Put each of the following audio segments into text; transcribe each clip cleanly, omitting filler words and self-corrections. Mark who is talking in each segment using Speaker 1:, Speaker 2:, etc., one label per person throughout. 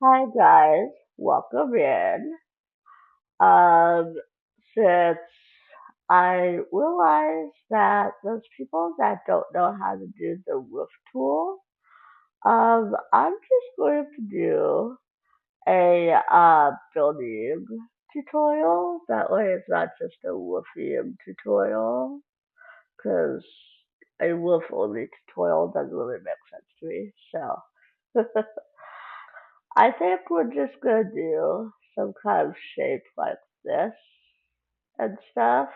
Speaker 1: Hi guys, welcome in. Um, since I realized that those people that don't know how to do the roof tool, I'm just going to do a building tutorial. That way, it's not just a roofing tutorial, because a roof only tutorial doesn't really make sense to me. So. I think we're just gonna do some kind of shape like this and stuff.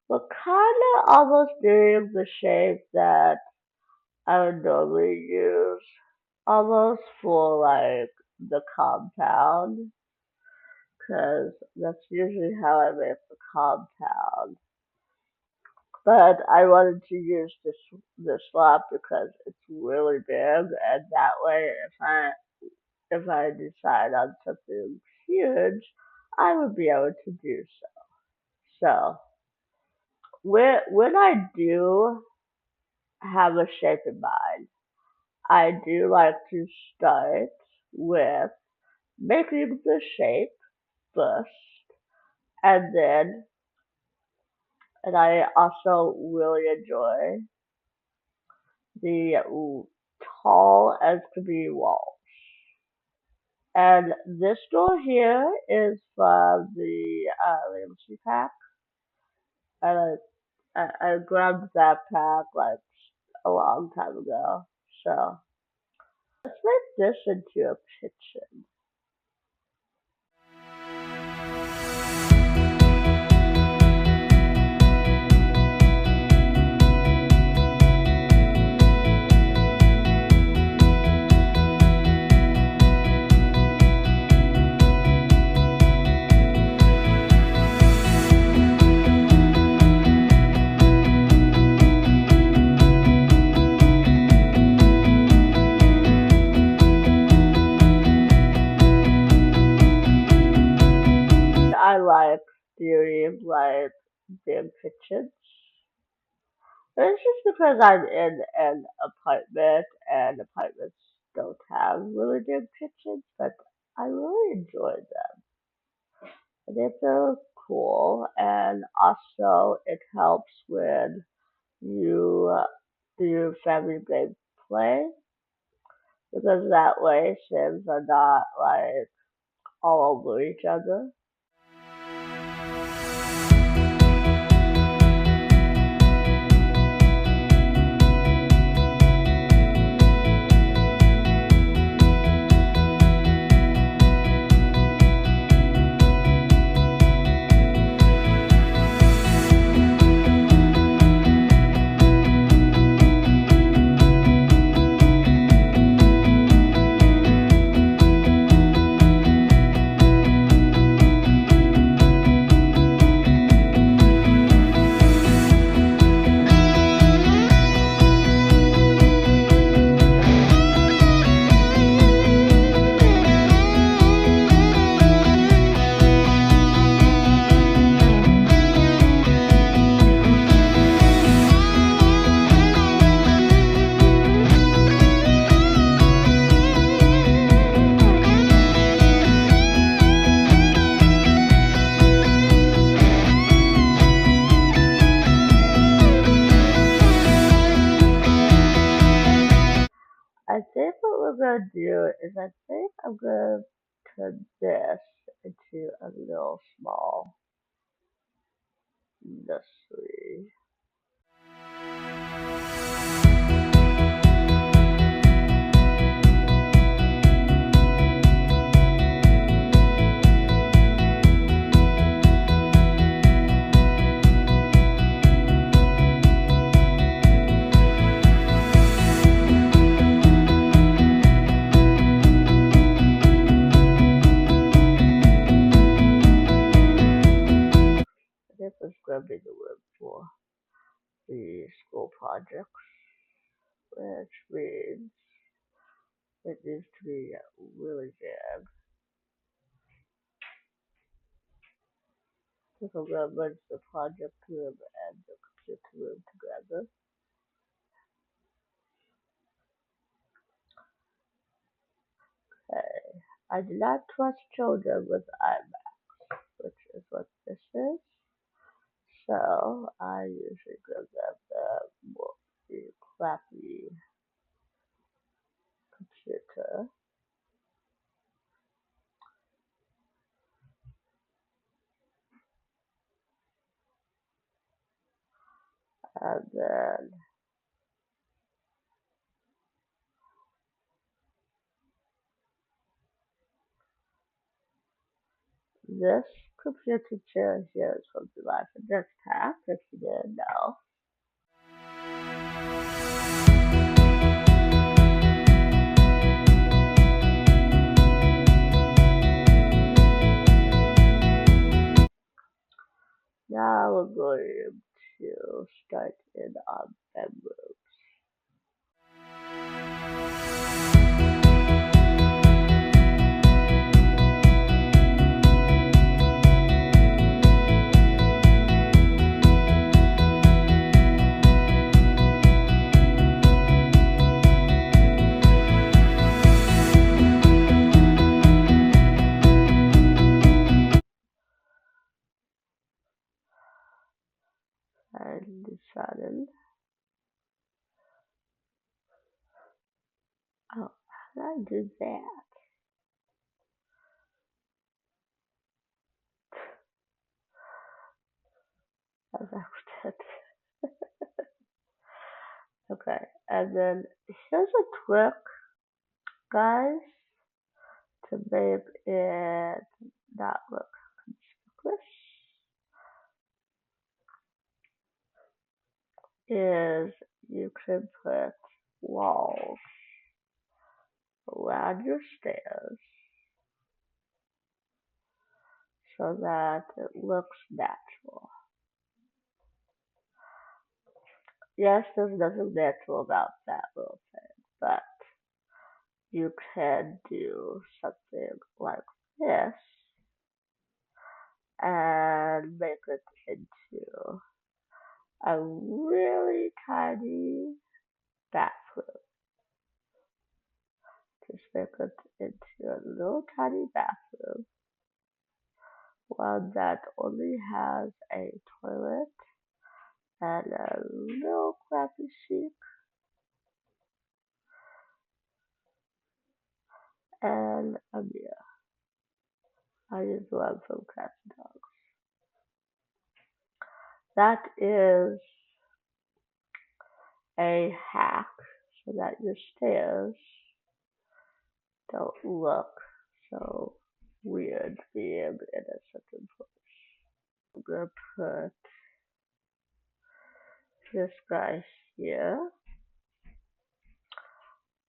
Speaker 1: We're kind of almost doing the shape that I would normally use, almost for like the compound, because that's usually how I make the compound. But I wanted to use this lot because it's really big, and that way, if I decide on something huge, I would be able to do so. So when I do have a shape in mind, I do like to start with making the shape first, and then and I also really enjoy the tall as could be walls. And this door here is from the Legacy pack, and I grabbed that pack like a long time ago. So let's make this into a kitchen. I like doing like big kitchens. It's just because I'm in an apartment and apartments don't have really big kitchens, but I really enjoy them. And they're cool, and also it helps when you do family game play because that way Sims are not like all over each other. I think what we're gonna do is I think I'm gonna turn this into a little small nursery. This is gonna be the room for the school projects, which means it needs to be really big. Because I'm gonna merge the project room and the computer room together. I do not trust children with iMac, which is what this is. So I usually give them the crappy computer. And then this computer chair here is from the Life and Death Pack, if you didn't know. Now we're going to start in on bedroom. And decided, oh, how did I do that? As accident. Okay, and then here's a trick, guys, to make it not look conspicuous. Is you can put walls around your stairs so that it looks natural. Yes, there's nothing natural about that little thing, but you can do something like this and make it into a really tiny bathroom. Just make it into a little tiny bathroom, one that only has a toilet and a little crappy sink and a mirror. I use one from Cats and Dogs. That is a hack so that your stairs don't look so weird being in a certain place. I'm gonna put this guy here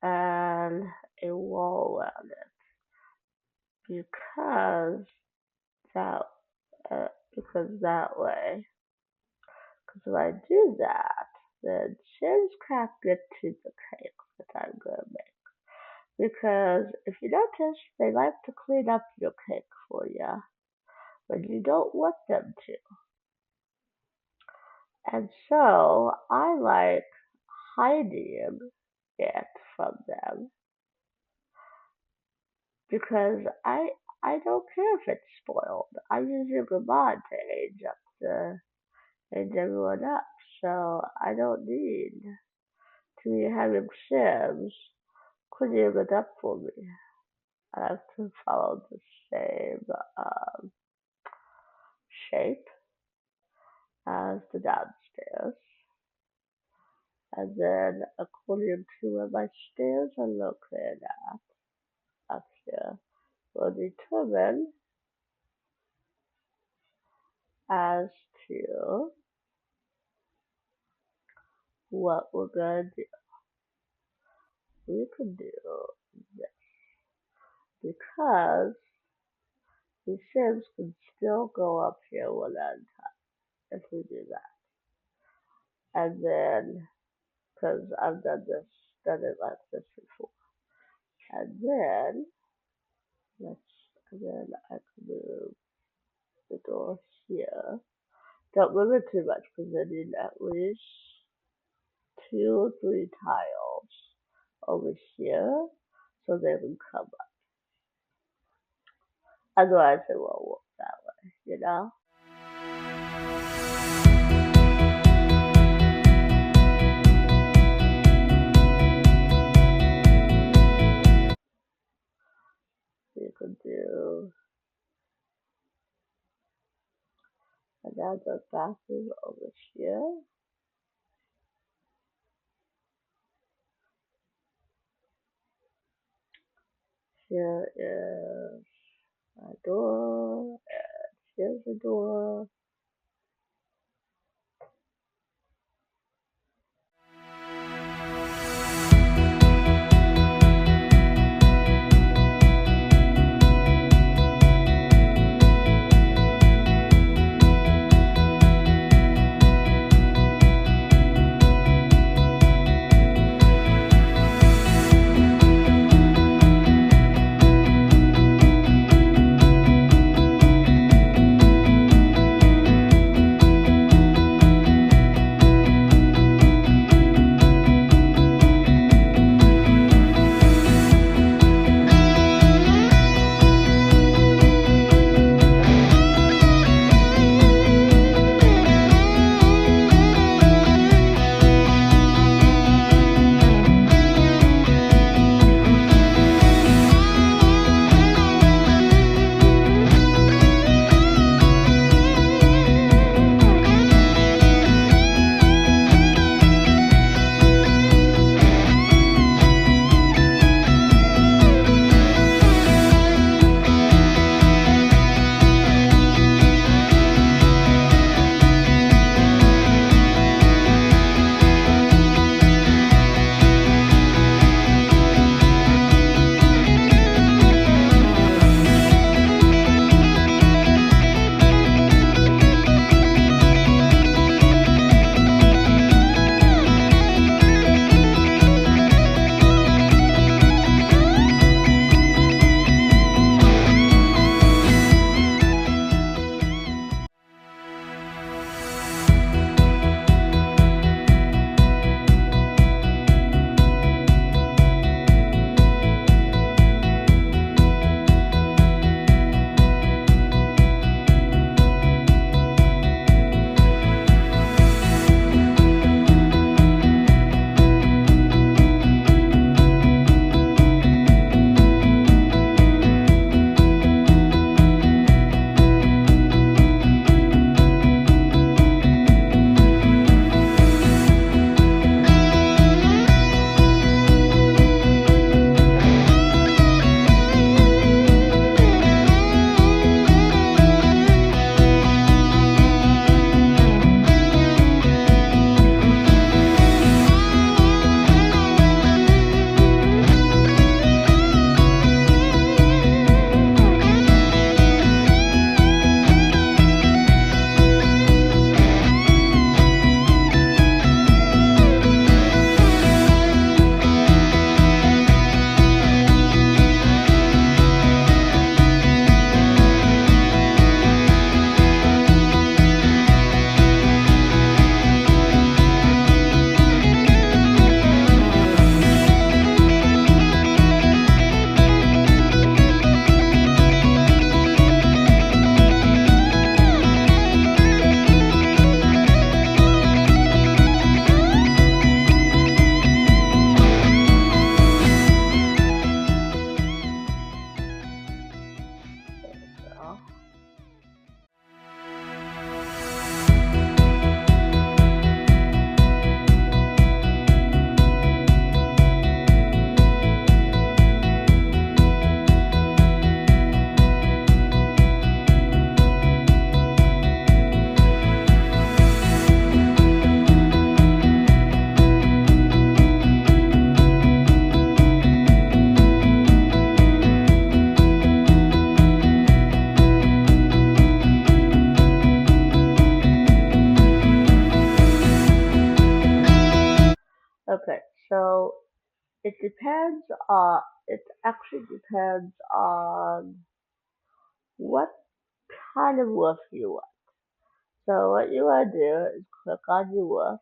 Speaker 1: and a wall around it because that because that way, because if I do that, then Sims can't get to the cake that I'm gonna make. Because if you notice, they like to clean up your cake for you when you don't want them to. And so I like hiding it from them because I don't care if it's spoiled. I use Ugamon to age everyone up, so I don't need to be having Sims cleaning it up for me. I have to follow the same shape as the downstairs. And then according to where my stairs are located at, up here, will determine as to what we're gonna do. We could do this because the Sims can still go up here one at a time if we do that. And then, because I've done it like this before. And then, and then I can move the door here. Don't move it too much because I need at least 2 or 3 tiles over here so they can come up. Otherwise, it won't work that way, you know? You could do another bathroom over here. Here is my door, and here's the door. So, okay, so it depends it actually depends on what kind of woof you want. So what you want to do is click on your woof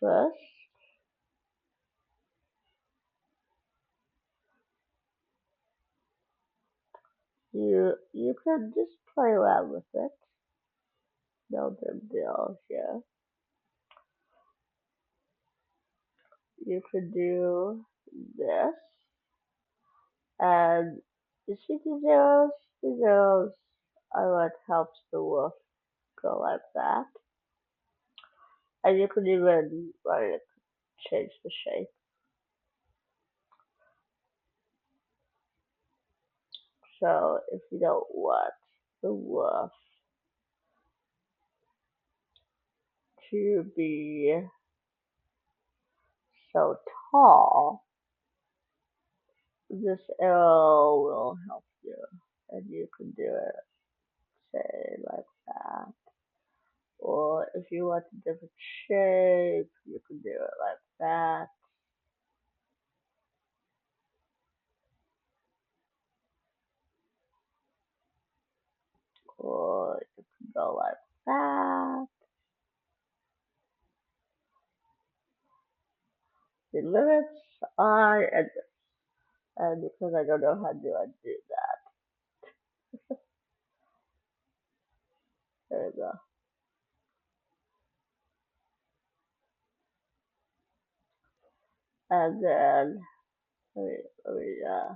Speaker 1: first, You could just play around with it. No big deal here. You could do this, and you see the zeros? The zeros are what helps the wolf go like that. And you could even like change the shape. So if you don't want the wolf to be so tall, this arrow will help you. And you can do it, say, like that. Or if you want a different shape, you can do it like that. Or you can go like that. The limits are endless. And because I don't know how to undo that, there you go. And then, let me, okay.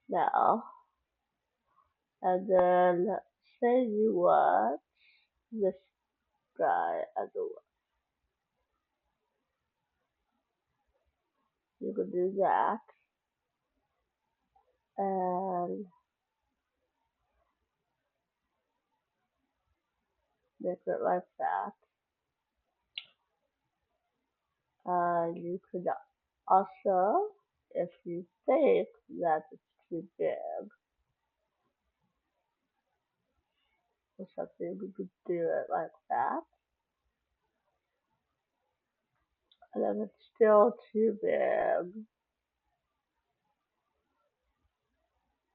Speaker 1: Now, and then say you want this guy as a wolf. You can do that. And make it like that. You could also, if you think that it's too big or something, you could do it like that. And if it's still too big,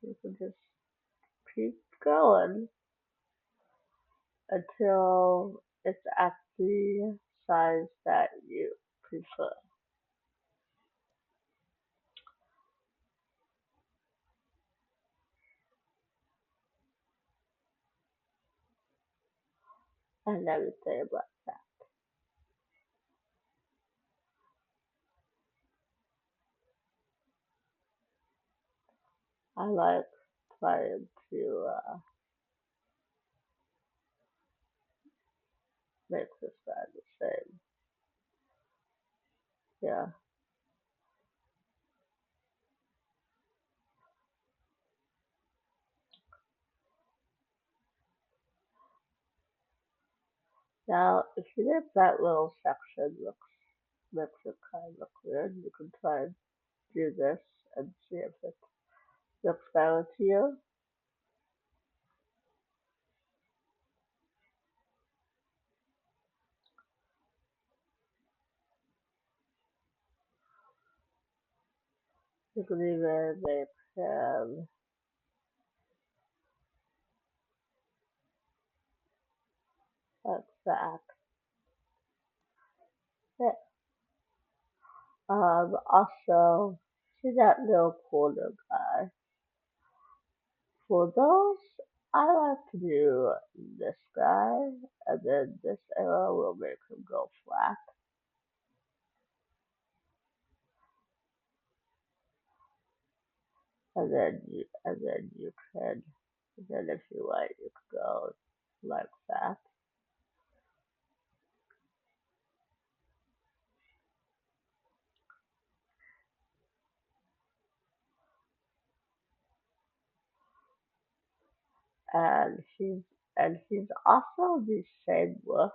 Speaker 1: you can just keep going until it's at the size that you prefer. And everything like that. I like trying to make this guy the same. Yeah. Now, if you think that little section makes it kind of look weird, you can try and do this and see if it looks better to you. You can even make him like that. Yeah. Also, see that little corner guy? For those, I like to do this guy, and then this arrow will make him go flat. And then you can, then if you like, you can go like that. And he's also the same wolf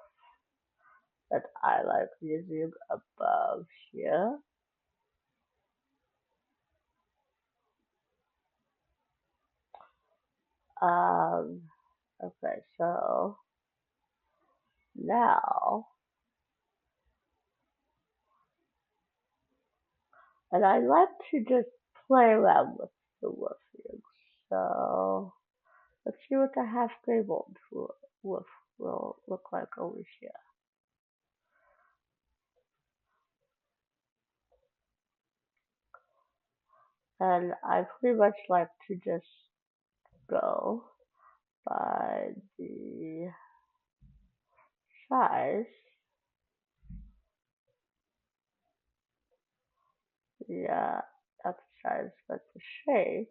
Speaker 1: that I like using above here. Um, okay, so now, and I like to just play around with the wolf here. So Let's see what the half gabled wolf will look like over here. And I pretty much like to just go by the size, yeah, not the size, but the shape.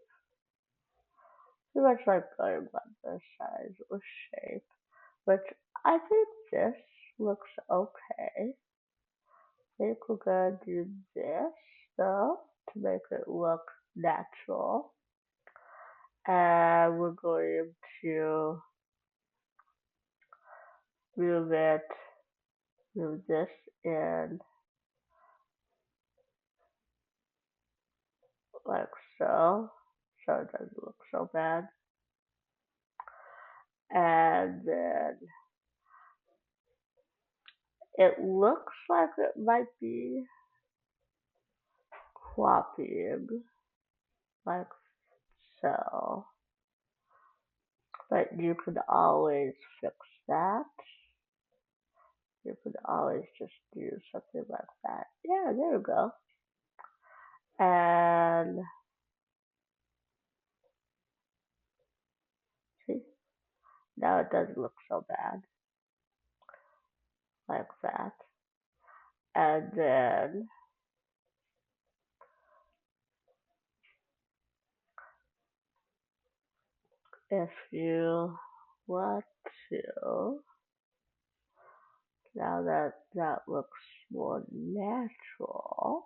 Speaker 1: Pretty much like going by the size or shape, which I think this looks okay. I think we're gonna do this though to make it look natural. And we're going to move it, move this in like so, so it doesn't look so bad. And then it looks like it might be cropping like so, but you could always fix that. You could always just do something like that. Yeah, there we go. And see, now it doesn't look so bad like that. And then if you want to, now that that looks more natural,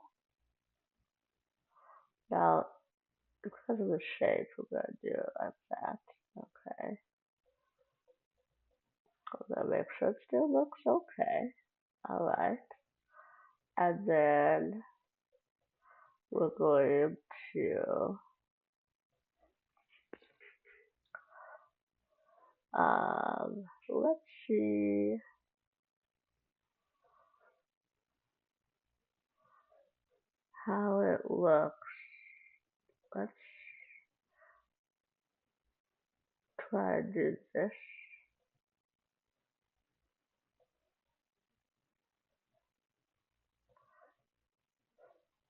Speaker 1: now because of the shape, we're going to do it like that. Okay. I'm going to make sure it still looks okay. Alright. And then we're going to let's see how it looks. Let's try to do this.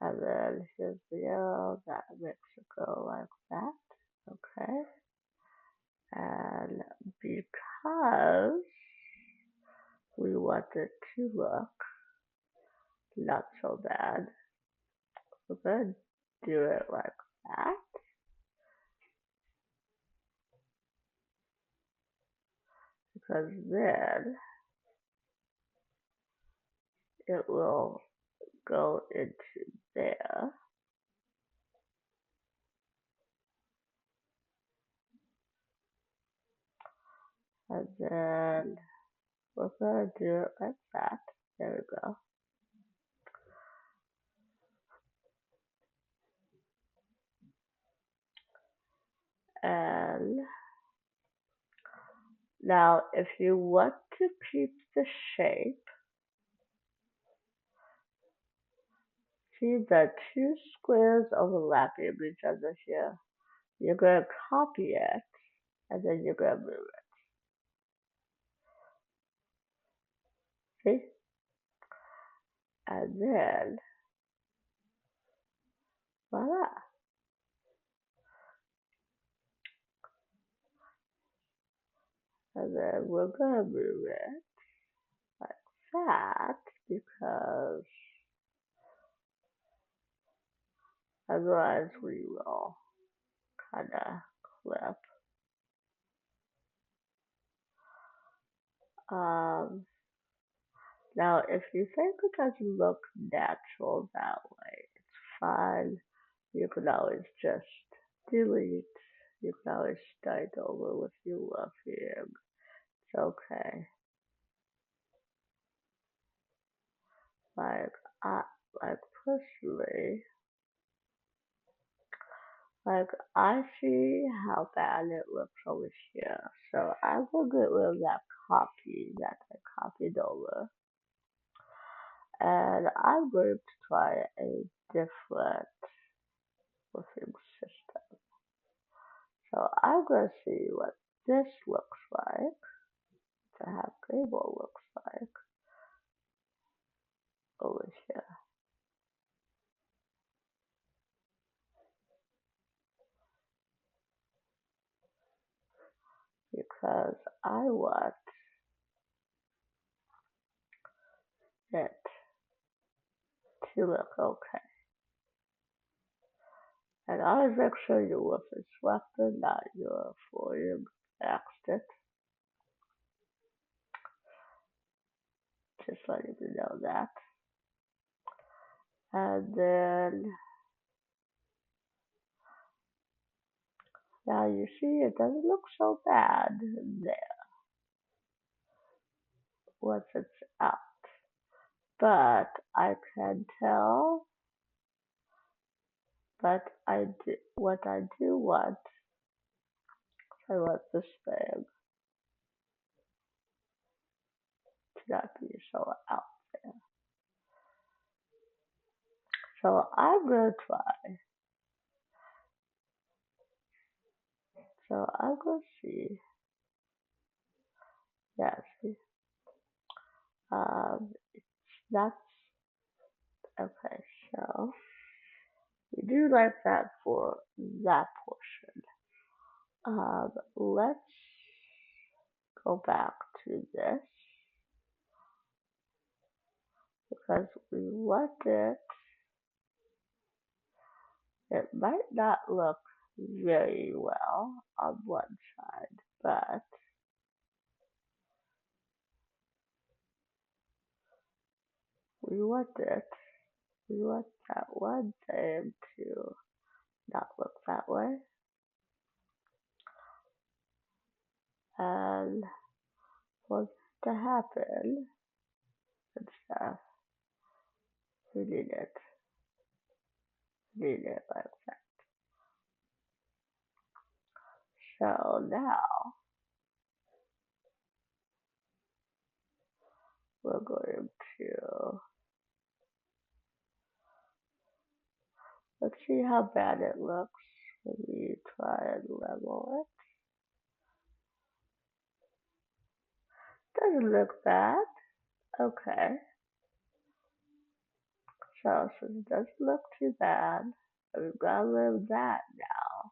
Speaker 1: And then here's the yellow, that makes it go like that. Okay. And because we want it to look not so bad, we're going to do it like that. Because then it will go into there. And then we're going to do it like that. There we go. And now if you want to keep the shape, see the two squares overlapping each other here. You're going to copy it, and then you're going to move it. See? And then, voila. And then we're going to move it like that, because otherwise we will kind of clip. Now, if you think it doesn't look natural that way, it's fine. You can always just delete. You can always start over with your love here. It's okay. Like, like personally, like I see how bad it looks over here, so I will get rid of that copy that I copied over, and I'm going to try a different roofing system. So I'm going to see what this looks like, to have Gable looks like over here. Because I want it to look okay. And always make sure your woof is selected, not your volume axed it. Just letting you know that. And then, now you see it doesn't look so bad there once it's out. But I can tell, what I do want, I want this thing to not be so out there. So I'm going to try. So I'm going to see. Yeah, see. That's okay. So we do like that for that portion. Let's go back to this because we want it. It might not look very well on one side, but we want it. We want that one thing to not look that way. And for that to happen and stuff, we need it. We need it like that. So now we're going to, let's see how bad it looks when we try and level it. Doesn't look bad. Okay. So since it doesn't look too bad, we've got rid of that now.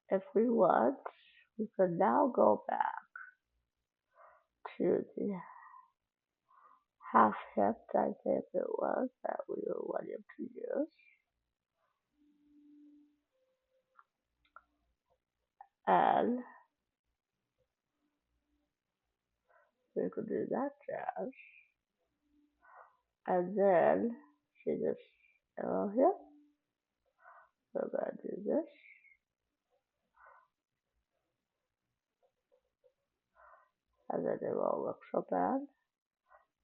Speaker 1: If we want, we can now go back to the half hip, I think it was, that we were wanting to use. And we could do that jazz. And then see this arrow here? We're going to do this. And then it won't look so bad.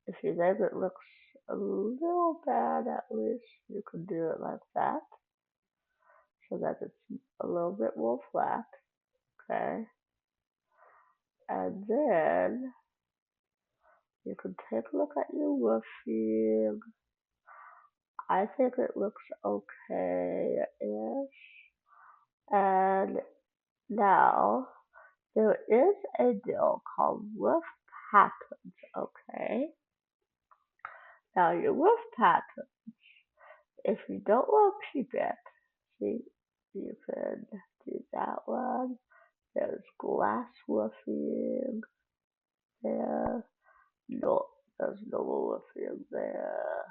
Speaker 1: If you think it looks a little bad, at least you could do it like that. So that it's a little bit more flat. Okay. And then you can take a look at your woofing. I think it looks okay-ish. And now there is a deal called woof patterns, okay? Now your woof pattern, if you don't want to keep it, see, you can do that one. There's glass woofing there. No, there's no woofing there.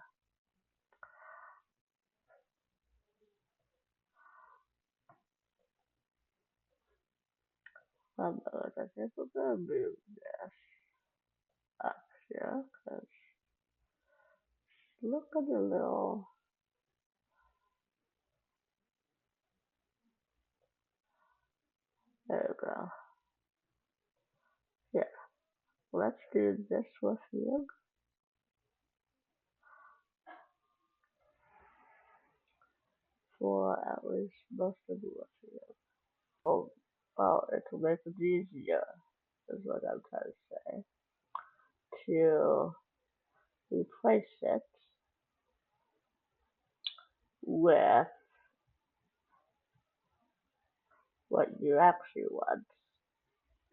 Speaker 1: I think we're gonna move this up here because look at the little. There we go. Yeah, let's do this woofing for at least most of the woofing. Oh, well, it'll make it easier, is what I'm trying to say, to replace it with what you actually want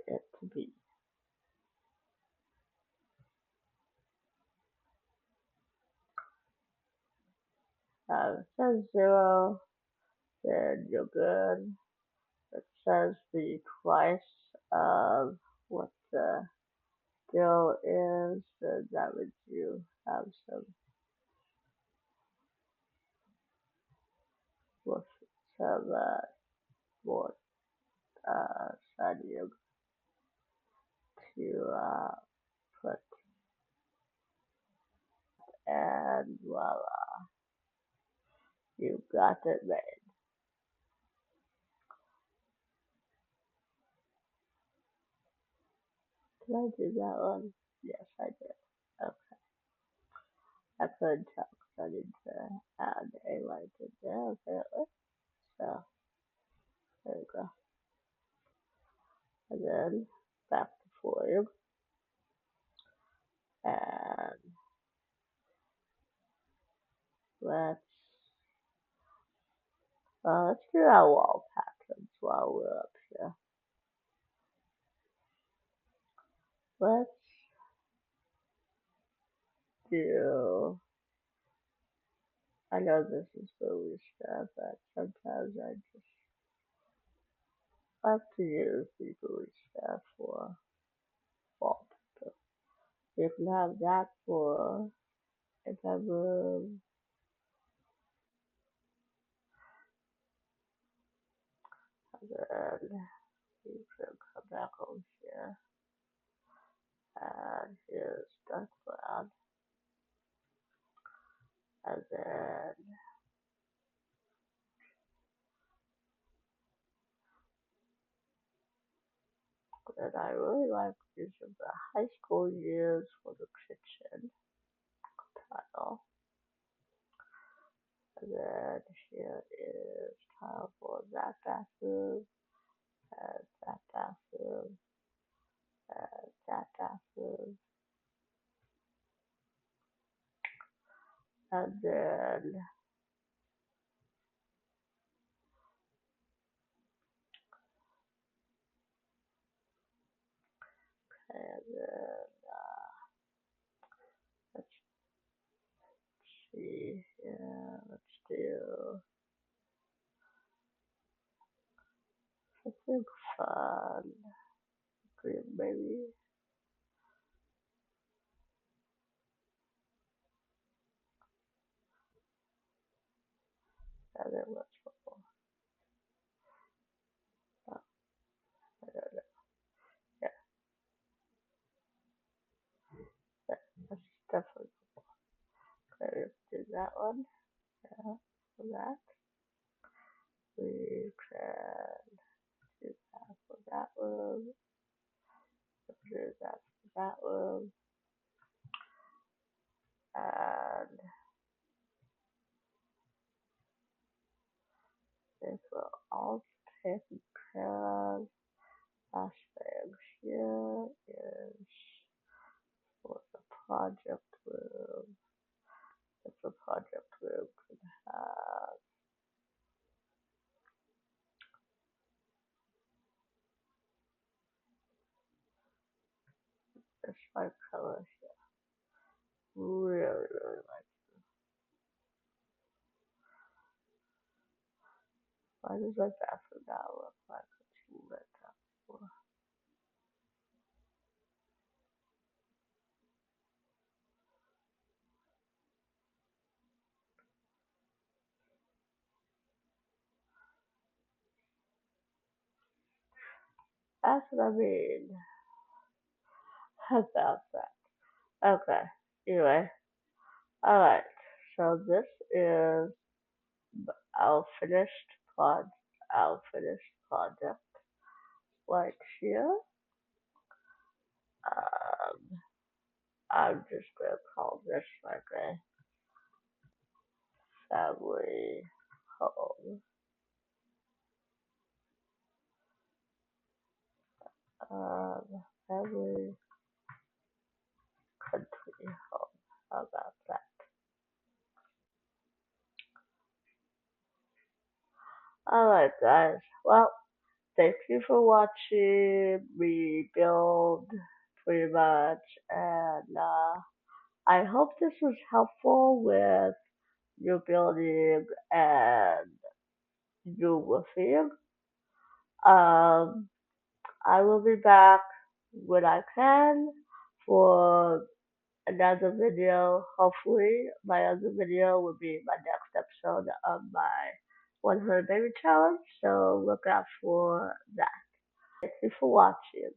Speaker 1: it to be. If it says 0, then you're good. If it says the twice of what the skill is, then that means you have some with some more studying to put, and voila, you got it made. Did I do that one? Yes, I did. Okay. I couldn't tell because I need to add a light in there apparently. So there you go. And then back to Floyd. And let's let's do our wall patterns while we're up here. Let's do. I know this is movie stuff, but sometimes I just like to use the movie stuff for wallpaper. You can have that for if I move, and then you can come back over here, and here's dark brown, and then I really like using the high school years for the kitchen tile. And then here is tile for that bathroom, and that bathroom, and that bathroom. And then and then let's see. Yeah, let's do something fun. Green maybe. And then let's purple. Oh, I don't know. Yeah, that's definitely okay. Let's do that one. Yeah, for that. We can do that for that one. Do that for that one. And this will all taken care of. Last thing here is for the project room. If the project room could have this my color here. Really, really like. Why does my bathroom now look like it's lit up for? That's what I mean about that. Okay. Anyway, alright. So this is our finished pod our finished project right here. Um I'm just gonna call this like a family home. Family country home. How about that? Alright guys. Well, thank you for watching me build pretty much, and I hope this was helpful with you building and you roofing. Um, I will be back when I can for another video. Hopefully, my other video will be my next episode of my 100 Baby Challenge. So look out for that. Thank you for watching.